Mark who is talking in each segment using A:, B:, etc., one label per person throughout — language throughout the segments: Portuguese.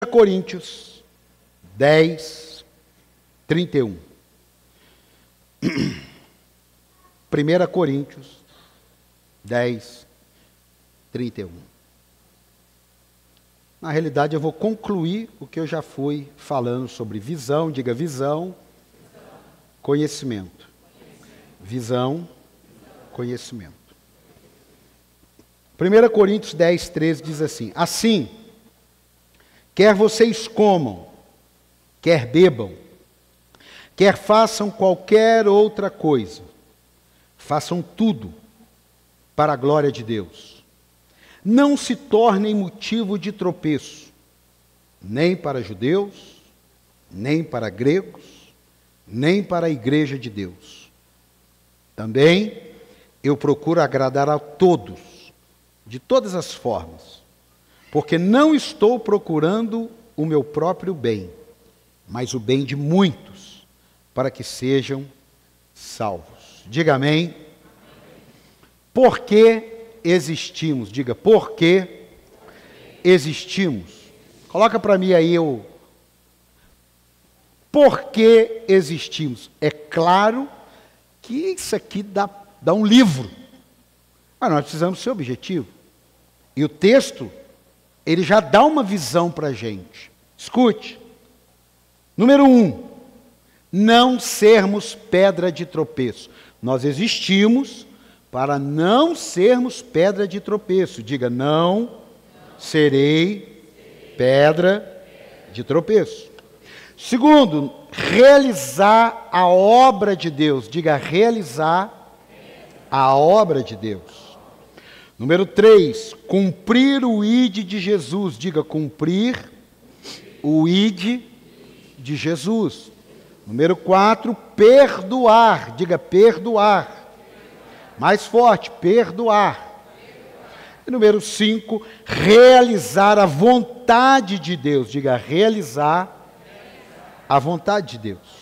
A: Coríntios 10, 31. 1 Coríntios 10, 31. Na realidade, eu vou concluir o que eu já fui falando sobre visão. Diga visão, conhecimento. Visão, conhecimento. 1 Coríntios 10, 13 diz assim: assim, quer vocês comam, quer bebam, quer façam qualquer outra coisa, façam tudo para a glória de Deus. Não se tornem motivo de tropeço, nem para judeus, nem para gregos, nem para a igreja de Deus. Também eu procuro agradar a todos, de todas as formas, porque não estou procurando o meu próprio bem, mas o bem de muitos, para que sejam salvos. Diga amém. Por que existimos? Diga, por que existimos? Coloca para mim aí o por que existimos. É claro que isso aqui dá um livro, mas nós precisamos ser objetivo. E o texto, ele já dá uma visão para a gente. Escute. Número 1, não sermos pedra de tropeço. Nós existimos para não sermos pedra de tropeço. Diga, não serei pedra de tropeço. Segundo, realizar a obra de Deus. Diga, realizar a obra de Deus. Número 3, cumprir o ID de Jesus. Diga, cumprir o ID de Jesus. Número 4, perdoar. Diga, perdoar. Mais forte, perdoar. E número 5, realizar a vontade de Deus. Diga, realizar a vontade de Deus.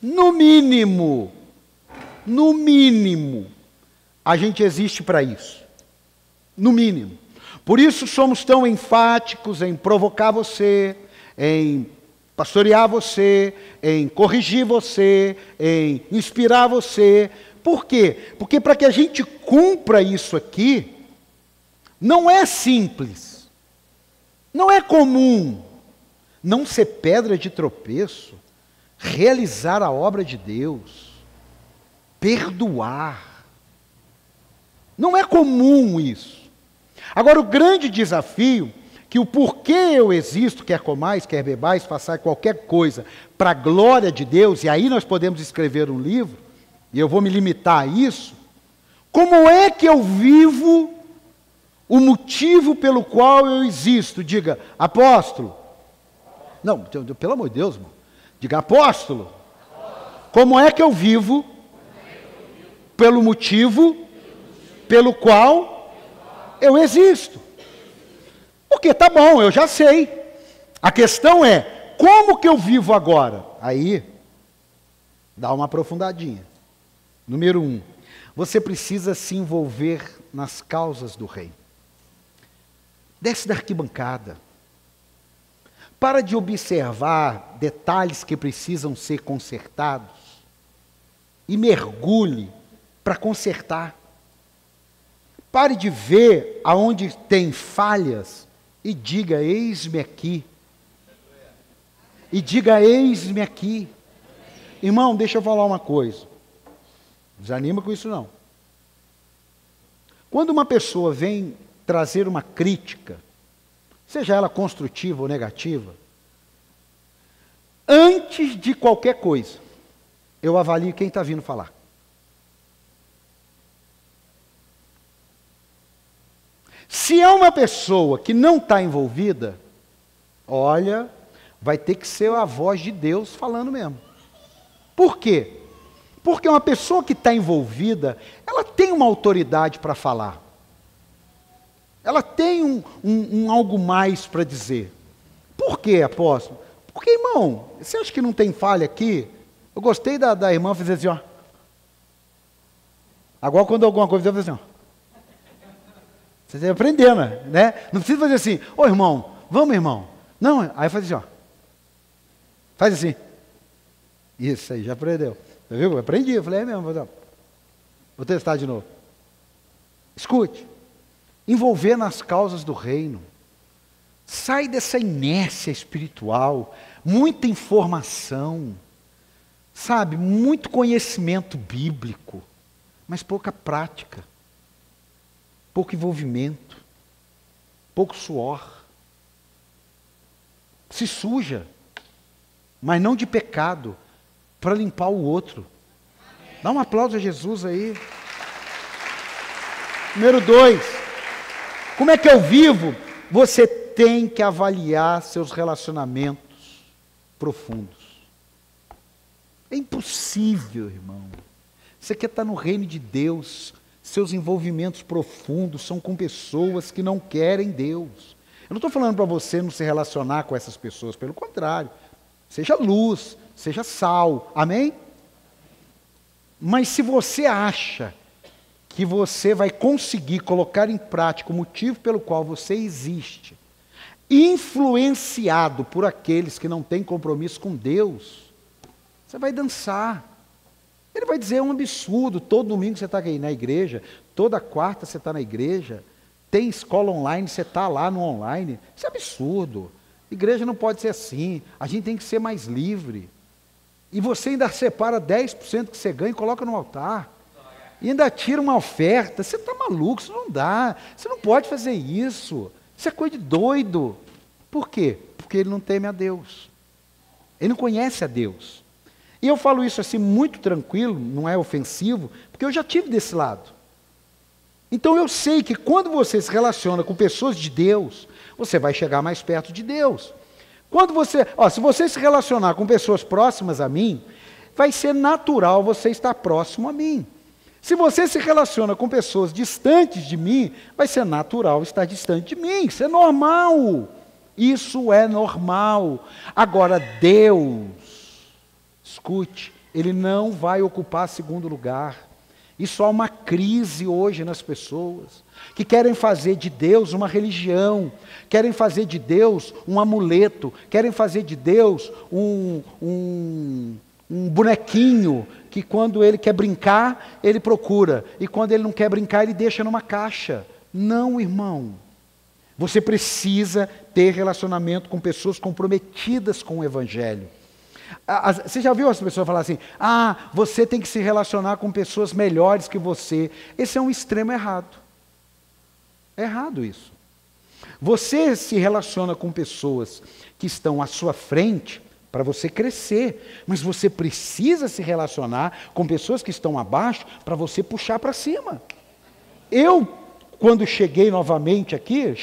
A: No mínimo, a gente existe para isso. No mínimo. Por isso somos tão enfáticos em provocar você, em pastorear você, em corrigir você, em inspirar você. Por quê? Porque para que a gente cumpra isso aqui, não é simples, não é comum não ser pedra de tropeço, realizar a obra de Deus, perdoar. Não é comum isso. Agora, o grande desafio, que o porquê eu existo, quer comais, quer bebais, façais qualquer coisa, para a glória de Deus, e aí nós podemos escrever um livro, e eu vou me limitar a isso, como é que eu vivo o motivo pelo qual eu existo? Diga, apóstolo. Não, pelo amor de Deus, irmão. Diga, apóstolo. Como é que eu vivo pelo motivo pelo qual eu existo? Porque tá bom, eu já sei. A questão é, como que eu vivo agora? Aí, dá uma aprofundadinha. Número 1, você precisa se envolver nas causas do reino. Desce da arquibancada. Para de observar detalhes que precisam ser consertados e mergulhe para consertar. Pare de ver aonde tem falhas e diga, eis-me aqui. E diga, eis-me aqui. Irmão, deixa eu falar uma coisa. Não desanima com isso não. Quando uma pessoa vem trazer uma crítica, seja ela construtiva ou negativa, antes de qualquer coisa, eu avalio quem está vindo falar. Se é uma pessoa que não está envolvida, olha, vai ter que ser a voz de Deus falando mesmo. Por quê? Porque uma pessoa que está envolvida, ela tem uma autoridade para falar. Ela tem um algo mais para dizer. Por quê, apóstolo? Porque, irmão, você acha que não tem falha aqui? Eu gostei da irmã fazer assim, ó. Agora, quando alguma coisa, eu fazer assim, ó. Você tem que aprender, né? Não precisa fazer assim, ô irmão, vamos irmão, Não, aí faz assim, ó. Faz assim. Isso aí, já aprendeu. Tá viu? Eu aprendi, eu falei, é mesmo, vou testar de novo. Escute, envolver nas causas do reino. Sai dessa inércia espiritual, muita informação, sabe, muito conhecimento bíblico, mas pouca prática, pouco envolvimento, pouco suor. Se suja, mas não de pecado, para limpar o outro. Dá um aplauso a Jesus aí. Número 2, como é que eu vivo? Você tem que avaliar seus relacionamentos profundos. É impossível, irmão. Você quer estar no reino de Deus, seus envolvimentos profundos são com pessoas que não querem Deus. Eu não estou falando para você não se relacionar com essas pessoas, pelo contrário. Seja luz, seja sal, amém? Mas se você acha que você vai conseguir colocar em prática o motivo pelo qual você existe, influenciado por aqueles que não têm compromisso com Deus, você vai dançar. Ele vai dizer, é um absurdo, todo domingo você está aí na igreja, toda quarta você está na igreja, tem escola online, você está lá no online. Isso é absurdo. Igreja não pode ser assim, a gente tem que ser mais livre. E você ainda separa 10% que você ganha e coloca no altar. E ainda tira uma oferta. Você está maluco, isso não dá. Você não pode fazer isso. Isso é coisa de doido. Por quê? Porque ele não teme a Deus. Ele não conhece a Deus. E eu falo isso assim muito tranquilo, não é ofensivo, porque eu já tive desse lado. Então eu sei que quando você se relaciona com pessoas de Deus, você vai chegar mais perto de Deus. Quando você, se você se relacionar com pessoas próximas a mim, vai ser natural você estar próximo a mim. Se você se relaciona com pessoas distantes de mim, vai ser natural estar distante de mim. Isso é normal. Isso é normal. Agora, Deus, escute, Ele não vai ocupar segundo lugar. Isso há uma crise hoje nas pessoas, que querem fazer de Deus uma religião, querem fazer de Deus um amuleto, querem fazer de Deus um bonequinho, que quando ele quer brincar, ele procura, e quando ele não quer brincar, ele deixa numa caixa. Não, irmão. Você precisa ter relacionamento com pessoas comprometidas com o Evangelho. Você já viu as pessoas falar assim, você tem que se relacionar com pessoas melhores que você. Esse é um extremo errado. É errado isso. Você se relaciona com pessoas que estão à sua frente para você crescer, mas você precisa se relacionar com pessoas que estão abaixo para você puxar para cima. Eu, quando cheguei novamente aqui,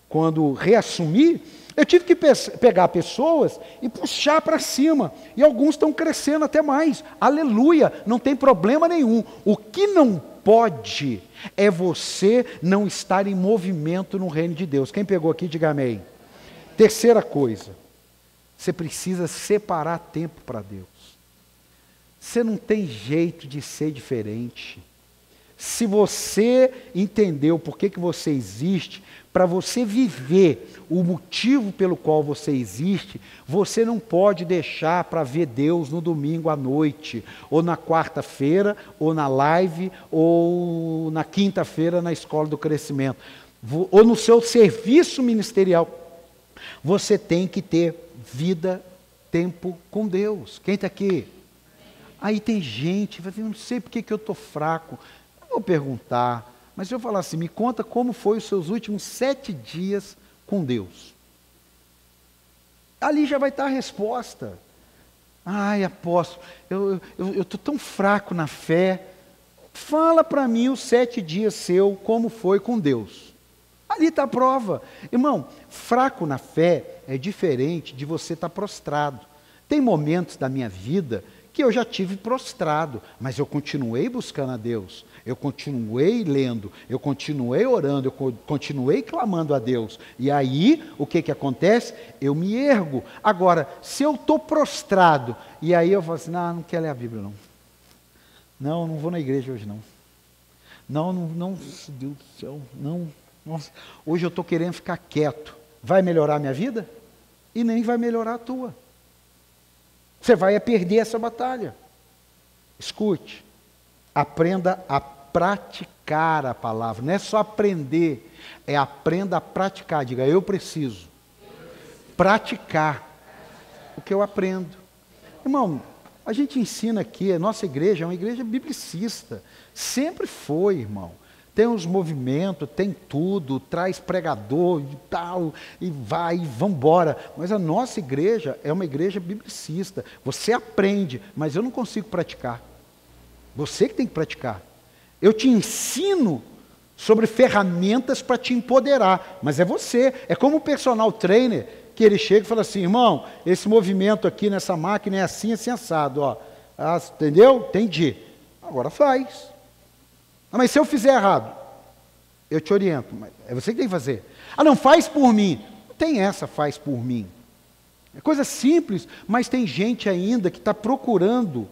A: quando reassumi, eu tive que pegar pessoas e puxar para cima. E alguns estão crescendo até mais. Aleluia, não tem problema nenhum. O que não pode é você não estar em movimento no reino de Deus. Quem pegou aqui, diga amém. Terceira coisa, você precisa separar tempo para Deus. Você não tem jeito de ser diferente. Se você entendeu por que você existe, para você viver o motivo pelo qual você existe, você não pode deixar para ver Deus no domingo à noite, ou na quarta-feira, ou na live, ou na quinta-feira na escola do crescimento, ou no seu serviço ministerial. Você tem que ter vida, tempo com Deus. Quem está aqui? Aí tem gente, eu não sei por que eu estou fraco. Vou perguntar, mas se eu falar assim, me conta como foi os seus últimos 7 dias com Deus. Ali já vai estar a resposta. Ai, apóstolo, eu estou tão fraco na fé. Fala para mim os 7 dias seu, como foi com Deus. Ali está a prova. Irmão, fraco na fé é diferente de você estar prostrado. Tem momentos da minha vida que eu já tive prostrado, mas eu continuei buscando a Deus, eu continuei lendo, eu continuei orando, eu continuei clamando a Deus. E aí, o que acontece? Eu me ergo. Agora, se eu estou prostrado, e aí eu falo assim, não quero ler a Bíblia, não. Não vou na igreja hoje, não. Não, Deus do céu, não. Nossa, hoje eu estou querendo ficar quieto. vai melhorar a minha vida? E nem vai melhorar a tua. Você vai perder essa batalha. Escute, aprenda a praticar a palavra. Não é só aprender, é aprenda a praticar. Diga, eu preciso praticar o que eu aprendo. Irmão, a gente ensina aqui, a nossa igreja é uma igreja biblicista. Sempre foi, irmão. Tem os movimentos, tem tudo, traz pregador e tal, e vai, e vambora. Mas a nossa igreja é uma igreja biblicista. Você aprende, mas eu não consigo praticar. Você que tem que praticar. Eu te ensino sobre ferramentas para te empoderar, mas é você. É como o personal trainer, que ele chega e fala assim, irmão, esse movimento aqui nessa máquina é assim assado, ó. Entendeu? Entendi. Agora faz. Mas se eu fizer errado, eu te oriento, mas é você que tem que fazer. Não, faz por mim. Não tem essa, faz por mim. É coisa simples, mas tem gente ainda que está procurando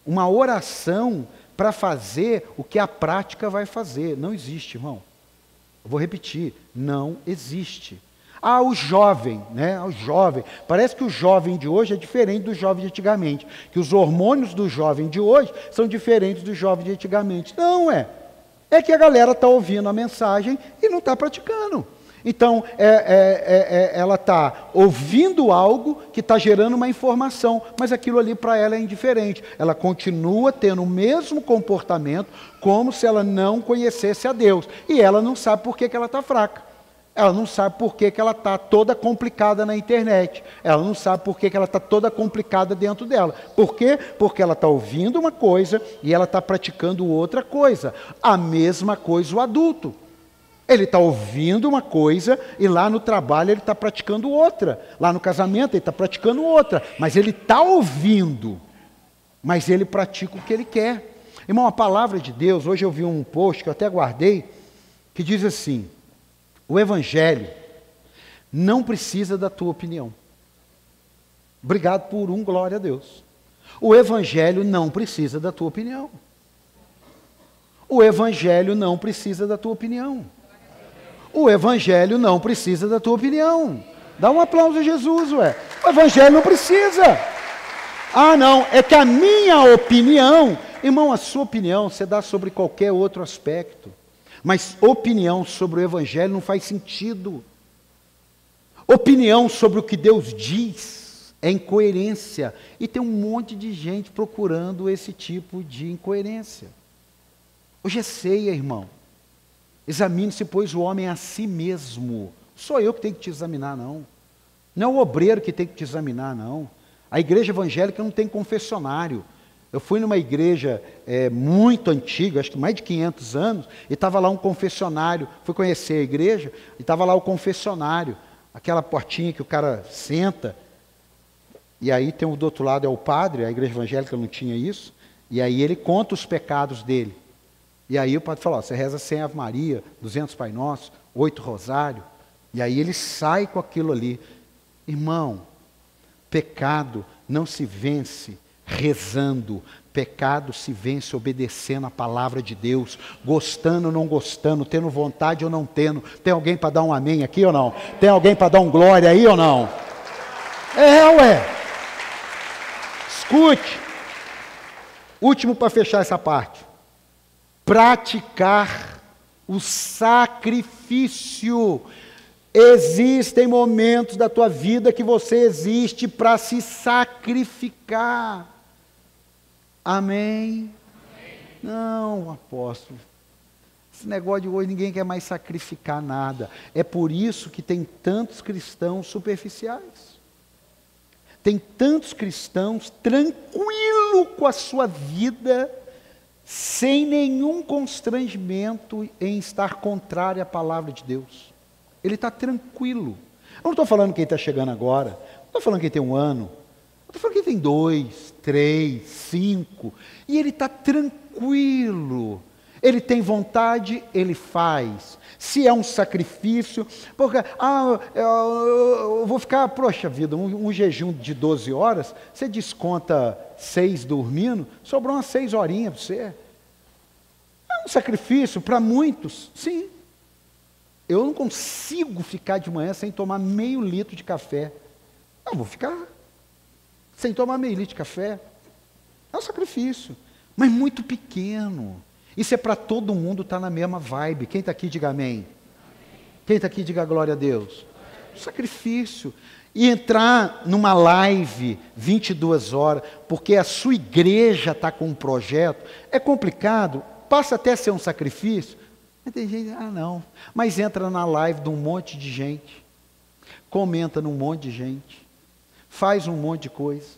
A: uma oração para fazer o que a prática vai fazer. Não existe, irmão. Eu vou repetir, não existe. O jovem, né? O jovem. Parece que o jovem de hoje é diferente do jovem de antigamente. Que os hormônios do jovem de hoje são diferentes do jovem de antigamente. Não é. É que a galera está ouvindo a mensagem e não está praticando. Então, ela está ouvindo algo que está gerando uma informação, mas aquilo ali para ela é indiferente. Ela continua tendo o mesmo comportamento como se ela não conhecesse a Deus. E ela não sabe por que ela está fraca. Ela não sabe por que ela está toda complicada na internet. Ela não sabe por que ela está toda complicada dentro dela. Por quê? Porque ela está ouvindo uma coisa e ela está praticando outra coisa. A mesma coisa o adulto. Ele está ouvindo uma coisa e lá no trabalho ele está praticando outra. Lá no casamento ele está praticando outra. Mas ele está ouvindo. Mas ele pratica o que ele quer. Irmão, a palavra de Deus, hoje eu vi um post que eu até guardei, que diz assim, o Evangelho não precisa da tua opinião. Obrigado por glória a Deus. O Evangelho não precisa da tua opinião. O Evangelho não precisa da tua opinião. O Evangelho não precisa da tua opinião. Dá um aplauso a Jesus, ué. O Evangelho não precisa. Não, é que a minha opinião, irmão, a sua opinião você dá sobre qualquer outro aspecto. Mas opinião sobre o Evangelho não faz sentido. Opinião sobre o que Deus diz é incoerência. E tem um monte de gente procurando esse tipo de incoerência. Hoje é ceia, irmão. Examine-se, pois, o homem a si mesmo. Sou eu que tenho que te examinar, não. Não é o obreiro que tem que te examinar, não. A igreja evangélica não tem confessionário. Eu fui numa igreja muito antiga, acho que mais de 500 anos, e estava lá um confessionário. Fui conhecer a igreja, e estava lá o confessionário. Aquela portinha que o cara senta, e aí tem do outro lado é o padre, a igreja evangélica não tinha isso, e aí ele conta os pecados dele. E aí o padre falou, você reza 100 Ave Maria, 200 Pai Nosso, 8 Rosário, e aí ele sai com aquilo ali. Irmão, pecado não se vence rezando, pecado se vence obedecendo a palavra de Deus, gostando ou não gostando, tendo vontade ou não tendo. Tem alguém para dar um amém aqui ou não? Tem alguém para dar um glória aí ou não? Ué. Escute. Último para fechar essa parte. Praticar o sacrifício. Existem momentos da tua vida que você existe para se sacrificar. Amém? Não, apóstolo. Esse negócio de hoje ninguém quer mais sacrificar nada. É por isso que tem tantos cristãos superficiais. Tem tantos cristãos tranquilos com a sua vida, sem nenhum constrangimento em estar contrário à palavra de Deus. Ele está tranquilo. Eu não estou falando quem está chegando agora, não estou falando quem tem 1 ano, eu estou falando quem tem 2, 3, 5, e ele está tranquilo. Ele tem vontade, ele faz. Se é um sacrifício, porque, eu vou ficar, poxa vida, um jejum de 12 horas, você desconta 6 dormindo, sobrou umas 6 horinhas para você. É um sacrifício para muitos, sim. Eu não consigo ficar de manhã sem tomar meio litro de café. Não, vou ficar sem tomar meio litro de café. É um sacrifício, mas muito pequeno. Isso é para todo mundo estar na mesma vibe. Quem está aqui, diga amém. Quem está aqui, diga glória a Deus. Sacrifício. E entrar numa live 22 horas, porque a sua igreja está com um projeto, é complicado, passa até a ser um sacrifício. Mas tem gente, não. Mas entra na live de um monte de gente, comenta num monte de gente, faz um monte de coisa.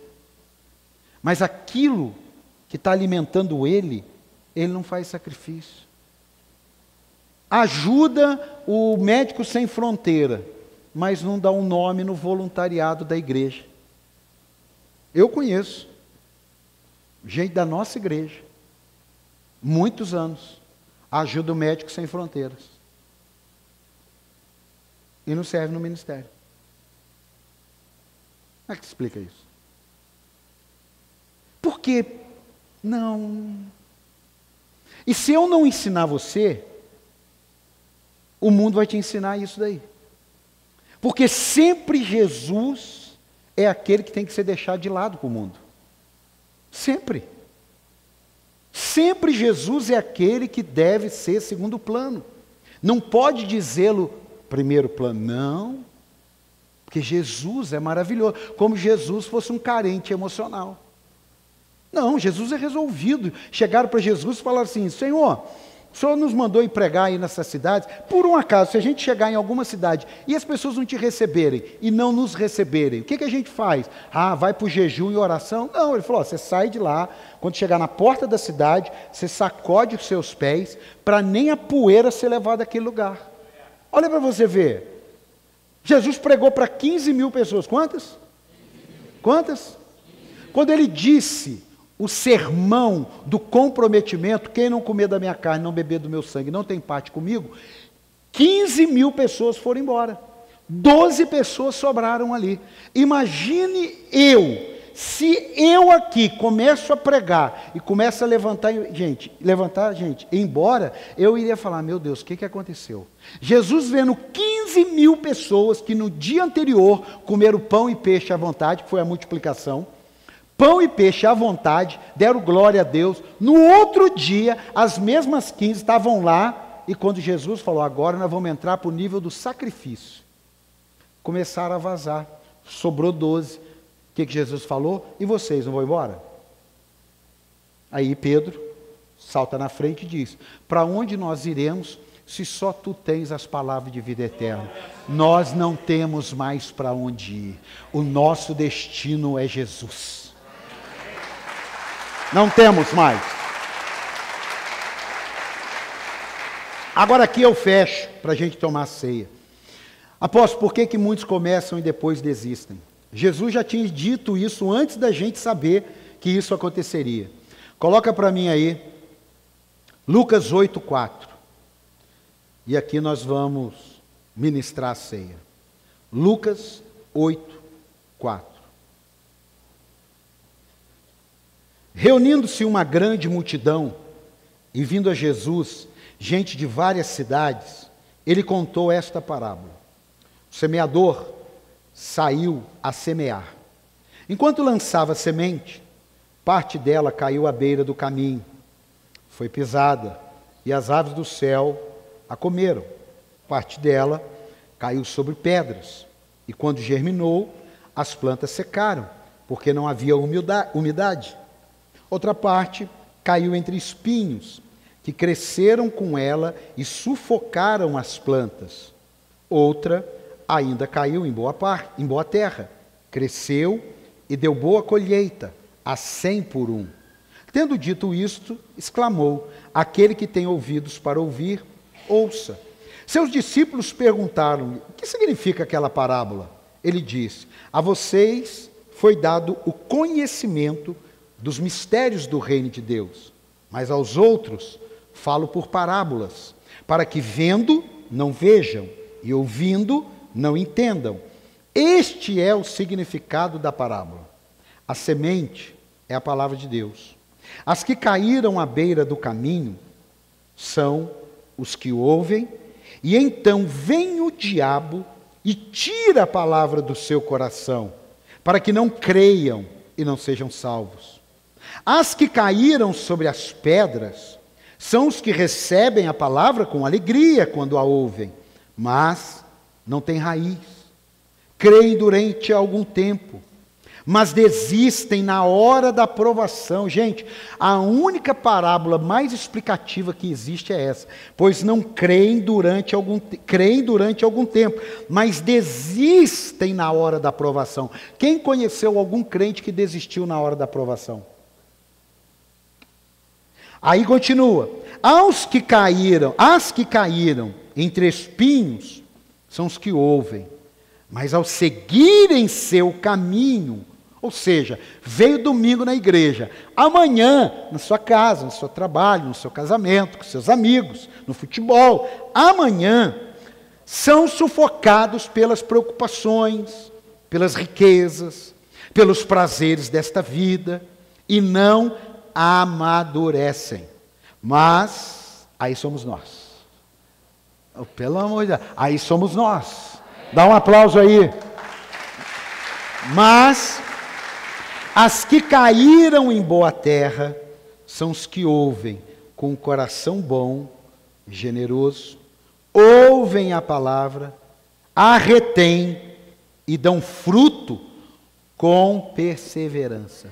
A: Mas aquilo que está alimentando ele não faz sacrifício. Ajuda o Médicos Sem Fronteira, mas não dá um nome no voluntariado da igreja. Eu conheço gente da nossa igreja, muitos anos, ajuda o Médicos Sem Fronteiras e não serve no ministério. Como é que explica isso? Por quê? Não. E se eu não ensinar você, o mundo vai te ensinar isso daí. Porque sempre Jesus é aquele que tem que ser deixado de lado para o mundo. Sempre. Sempre Jesus é aquele que deve ser segundo plano. Não pode dizê-lo primeiro plano, não. Porque Jesus é maravilhoso. Como Jesus fosse um carente emocional. Não, Jesus é resolvido. Chegaram para Jesus e falaram assim: Senhor, o Senhor nos mandou ir pregar aí nessas cidades. Por um acaso, se a gente chegar em alguma cidade e as pessoas não te receberem e não nos receberem, o que a gente faz? Vai para o jejum e oração? Não, ele falou, você sai de lá, quando chegar na porta da cidade, você sacode os seus pés para nem a poeira ser levada daquele lugar. Olha para você ver. Jesus pregou para 15 mil pessoas. Quantas? Quantas? Quando ele disse o sermão do comprometimento, quem não comer da minha carne, não beber do meu sangue, não tem parte comigo, 15 mil pessoas foram embora. 12 pessoas sobraram ali. Imagine se eu aqui começo a pregar e começo a levantar gente, ir embora, eu iria falar, meu Deus, o que aconteceu? Jesus vendo 15 mil pessoas que no dia anterior comeram pão e peixe à vontade, que foi a multiplicação, pão e peixe à vontade, deram glória a Deus. No outro dia, as mesmas 15 estavam lá, e quando Jesus falou, agora nós vamos entrar para o nível do sacrifício, começaram a vazar, sobrou 12. O que Jesus falou? E vocês não vão embora? Aí Pedro salta na frente e diz, para onde nós iremos, se só tu tens as palavras de vida eterna? Nós não temos mais para onde ir, o nosso destino é Jesus. Não temos mais. Agora aqui eu fecho para a gente tomar a ceia. Apóstolo, por que muitos começam e depois desistem? Jesus já tinha dito isso antes da gente saber que isso aconteceria. Coloca para mim aí, Lucas 8:4. E aqui nós vamos ministrar a ceia. Lucas 8:4. Reunindo-se uma grande multidão e vindo a Jesus, gente de várias cidades, ele contou esta parábola. O semeador saiu a semear. Enquanto lançava a semente, parte dela caiu à beira do caminho. Foi pisada e as aves do céu a comeram. Parte dela caiu sobre pedras. E quando germinou, as plantas secaram, porque não havia umidade. Outra parte caiu entre espinhos, que cresceram com ela e sufocaram as plantas. Outra ainda caiu em boa terra, cresceu e deu boa colheita, a 100 por 1. Tendo dito isto, exclamou, aquele que tem ouvidos para ouvir, ouça. Seus discípulos perguntaram-lhe, o que significa aquela parábola? Ele disse, a vocês foi dado o conhecimento dos mistérios do reino de Deus, mas aos outros falo por parábolas, para que vendo não vejam e ouvindo não entendam. Este é o significado da parábola. A semente é a palavra de Deus. As que caíram à beira do caminho são os que ouvem E então vem o diabo e tira a palavra do seu coração, para que não creiam e não sejam salvos. As que caíram sobre as pedras são os que recebem a palavra com alegria quando a ouvem, mas não têm raiz. Creem durante algum tempo, mas desistem na hora da provação. Gente, a única parábola mais explicativa que existe é essa. Pois não creem durante algum tempo, mas desistem na hora da provação. Quem conheceu algum crente que desistiu na hora da provação? Aí continua. As que caíram entre espinhos são os que ouvem, mas ao seguirem seu caminho, ou seja, veio domingo na igreja, amanhã na sua casa, no seu trabalho, no seu casamento, com seus amigos, no futebol, amanhã são sufocados pelas preocupações, pelas riquezas, pelos prazeres desta vida e não amadurecem. Mas aí somos nós. Oh, pelo amor de Deus, aí somos nós. Dá um aplauso aí. Mas as que caíram em boa terra são os que ouvem com um coração bom, generoso, ouvem a palavra, a retêm e dão fruto com perseverança.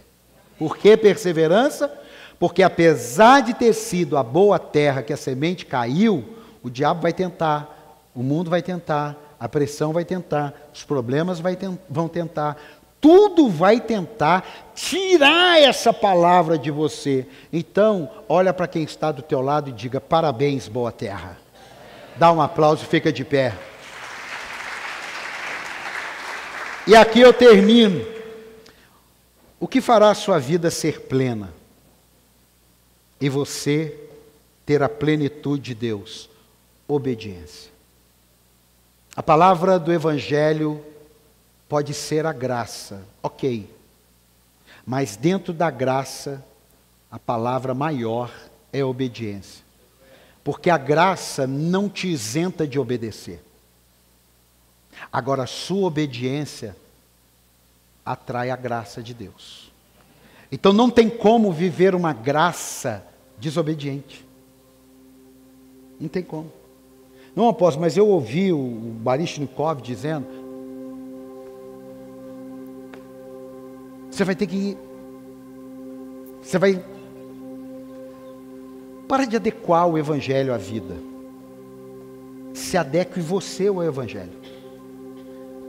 A: Por que perseverança? Porque apesar de ter sido a boa terra que a semente caiu, o diabo vai tentar, o mundo vai tentar, a pressão vai tentar, os problemas vão tentar, tudo vai tentar tirar essa palavra de você. Então, olha para quem está do teu lado e diga: parabéns, boa terra. Dá um aplauso e fica de pé. E aqui eu termino. O que fará a sua vida ser plena? E você ter a plenitude de Deus? Obediência. A palavra do Evangelho pode ser a graça, ok. Mas dentro da graça, a palavra maior é obediência. Porque a graça não te isenta de obedecer. Agora, a sua obediência atrai a graça de Deus. Então não tem como viver uma graça desobediente. Não tem como. Não, apóstolo, mas eu ouvi o Baryshnikov dizendo: você vai ter que... Para de adequar o Evangelho à vida. Se adeque você ao Evangelho.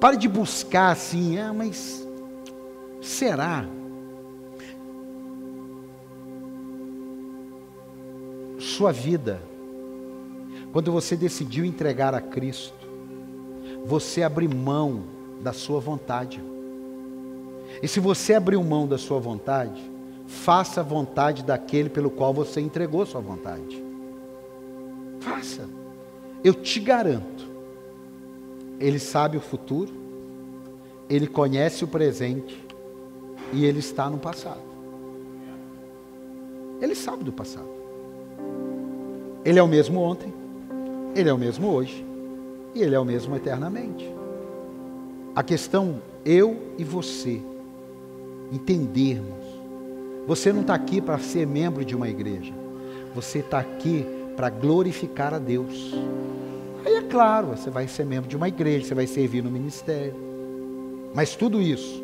A: Pare de buscar assim, mas será? Sua vida, quando você decidiu entregar a Cristo, você abriu mão da sua vontade. E se você abriu mão da sua vontade, faça a vontade daquele pelo qual você entregou sua vontade. Faça. Eu te garanto, Ele sabe o futuro, Ele conhece o presente e Ele está no passado. Ele sabe do passado. Ele é o mesmo ontem, Ele é o mesmo hoje e Ele é o mesmo eternamente. A questão, eu e você entendermos. Você não está aqui para ser membro de uma igreja. Você está aqui para glorificar a Deus. Aí é claro, você vai ser membro de uma igreja, você vai servir no ministério. Mas tudo isso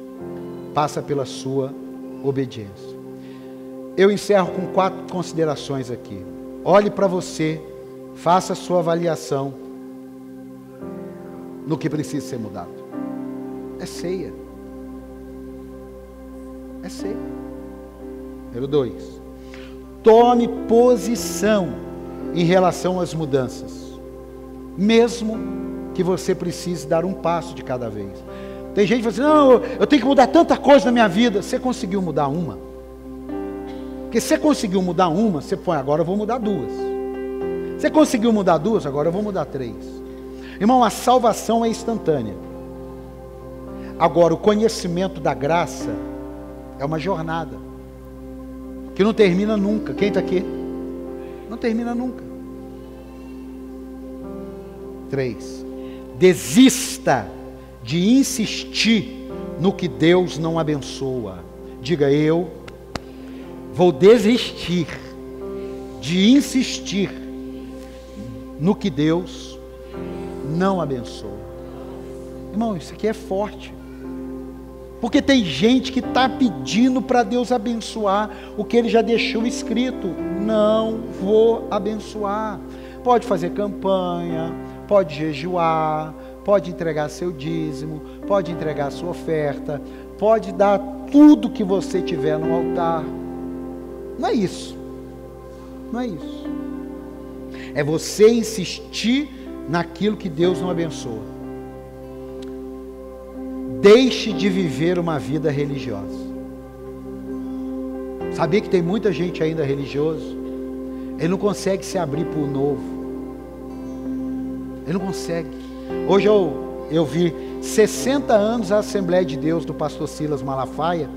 A: passa pela sua obediência. Eu encerro com 4 considerações aqui. Olhe para você, faça a sua avaliação no que precisa ser mudado. É ceia. É ceia. Número 2. Tome posição em relação às mudanças. Mesmo que você precise dar um passo de cada vez. Tem gente que fala assim: não, eu tenho que mudar tanta coisa na minha vida. Você conseguiu mudar uma? Porque se você conseguiu mudar uma, você põe: agora eu vou mudar 2. Você conseguiu mudar 2, agora eu vou mudar 3. Irmão, a salvação é instantânea. Agora, o conhecimento da graça é uma jornada que não termina nunca. Quem está aqui? Não termina nunca. 3. Desista de insistir no que Deus não abençoa. Diga: eu vou desistir de insistir no que Deus não abençoa. Irmão, isso aqui é forte. Porque tem gente que está pedindo para Deus abençoar o que Ele já deixou escrito. Não vou abençoar. Pode fazer campanha, pode jejuar, pode entregar seu dízimo, pode entregar sua oferta, pode dar tudo que você tiver no altar. Não é isso. Não é isso. É você insistir naquilo que Deus não abençoa. Deixe de viver uma vida religiosa. Sabia que tem muita gente ainda religioso? Ele não consegue se abrir para o novo. Ele não consegue. Hoje eu vi 60 anos a Assembleia de Deus do pastor Silas Malafaia,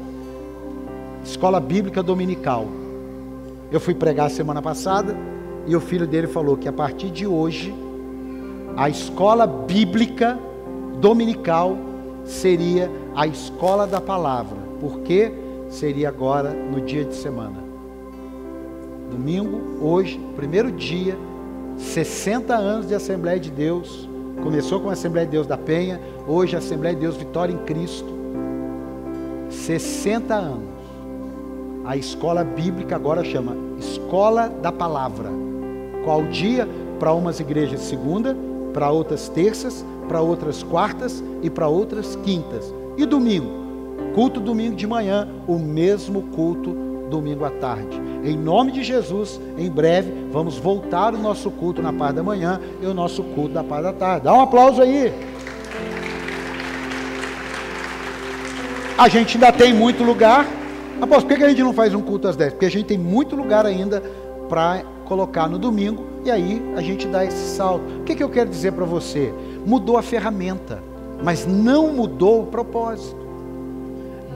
A: escola bíblica dominical. Eu fui pregar semana passada e o filho dele falou que a partir de hoje a escola bíblica dominical seria a escola da palavra, porque seria agora no dia de semana. Domingo, hoje, primeiro dia, 60 anos de Assembleia de Deus. Começou com a Assembleia de Deus da Penha, hoje a Assembleia de Deus Vitória em Cristo. 60 anos. A escola bíblica agora chama Escola da Palavra. Qual dia? Para umas igrejas segunda, para outras terças, para outras quartas e para outras quintas. E domingo? Culto domingo de manhã, o mesmo culto domingo à tarde. Em nome de Jesus, em breve, vamos voltar o nosso culto na parte da manhã e o nosso culto na parte da tarde. Dá um aplauso aí. A gente ainda tem muito lugar. Apóstolo, por que a gente não faz um culto às 10? Porque a gente tem muito lugar ainda para colocar no domingo, e aí a gente dá esse salto. O que eu quero dizer para você? Mudou a ferramenta, mas não mudou o propósito.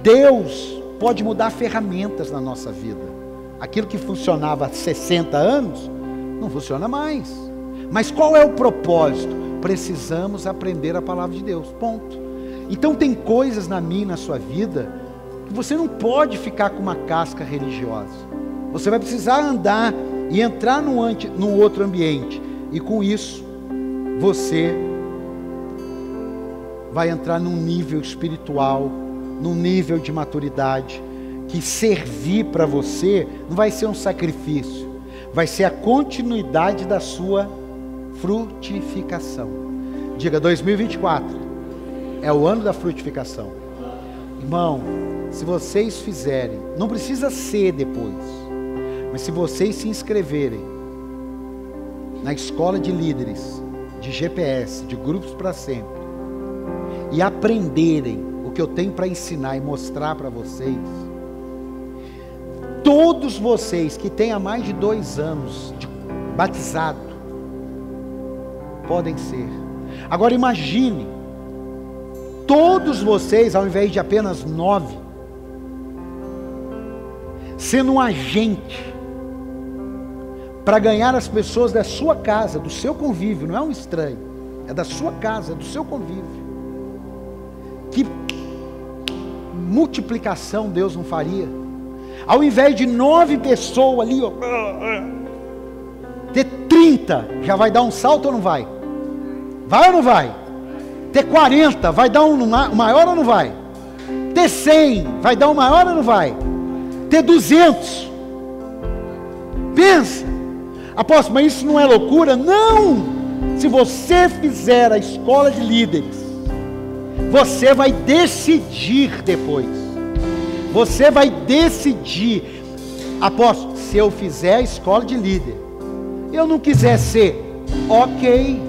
A: Deus pode mudar ferramentas na nossa vida. Aquilo que funcionava há 60 anos, não funciona mais. Mas qual é o propósito? Precisamos aprender a palavra de Deus, ponto. Então tem coisas na minha e na sua vida que você não pode ficar com uma casca religiosa. Você vai precisar andar e entrar num outro ambiente. E com isso, você vai entrar num nível espiritual, num nível de maturidade, que servir para você não vai ser um sacrifício, vai ser a continuidade da sua frutificação. Diga: 2024 é o ano da frutificação. Irmão, se vocês fizerem, não precisa ser depois, mas se vocês se inscreverem na escola de líderes, de GPS, de grupos para sempre, e aprenderem o que eu tenho para ensinar e mostrar para vocês, todos vocês que têm há mais de 2 anos de batizado, podem ser. Agora imagine, todos vocês, ao invés de apenas 9, sendo um agente para ganhar as pessoas da sua casa, do seu convívio, não é um estranho, é da sua casa, do seu convívio. Que multiplicação Deus não faria? Ao invés de 9 pessoas ali, ó, ter 30, já vai dar um salto ou não vai? Vai ou não vai? Ter 40, vai dar um maior ou não vai? Ter 100, vai dar um maior ou não vai? Ter 200, pensa, apóstolo, mas isso não é loucura? Não! Se você fizer a escola de líderes, você vai decidir depois, você vai decidir, apóstolo, se eu fizer a escola de líder, eu não quiser ser, ok,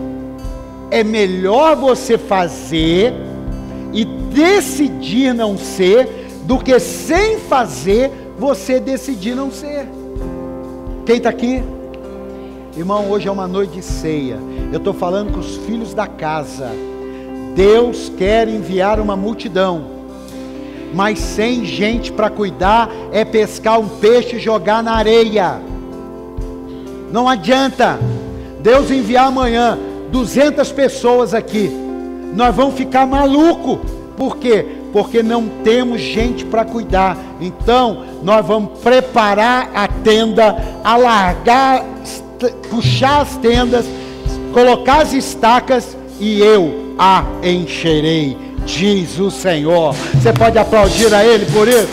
A: é melhor você fazer e decidir não ser, do que sem fazer, você decidir não ser. Quem está aqui? Irmão, hoje é uma noite de ceia. Eu estou falando com os filhos da casa. Deus quer enviar uma multidão, mas sem gente para cuidar, é pescar um peixe e jogar na areia. Não adianta Deus enviar amanhã 200 pessoas aqui, nós vamos ficar maluco. Por quê? Porque não temos gente para cuidar. Então, nós vamos preparar a tenda, alargar, puxar as tendas, colocar as estacas e eu a encherei, diz o Senhor. Você pode aplaudir a Ele por isso?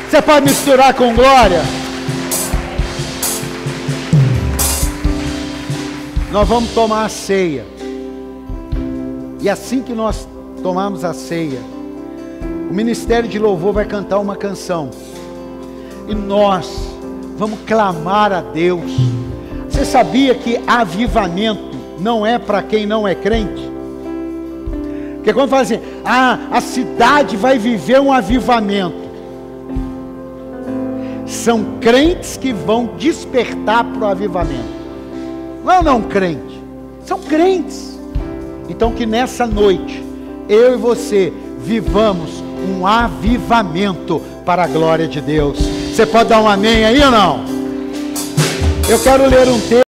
A: Você pode misturar com glória? Nós vamos tomar a ceia. E assim que nós tomarmos a ceia, o Ministério de Louvor vai cantar uma canção. E nós vamos clamar a Deus. Você sabia que avivamento não é para quem não é crente? Porque quando fala assim, a cidade vai viver um avivamento, são crentes que vão despertar para o avivamento. Não crente, são crentes. Então que nessa noite, eu e você vivamos um avivamento para a glória de Deus. Você pode dar um amém aí ou não? Eu quero ler um texto.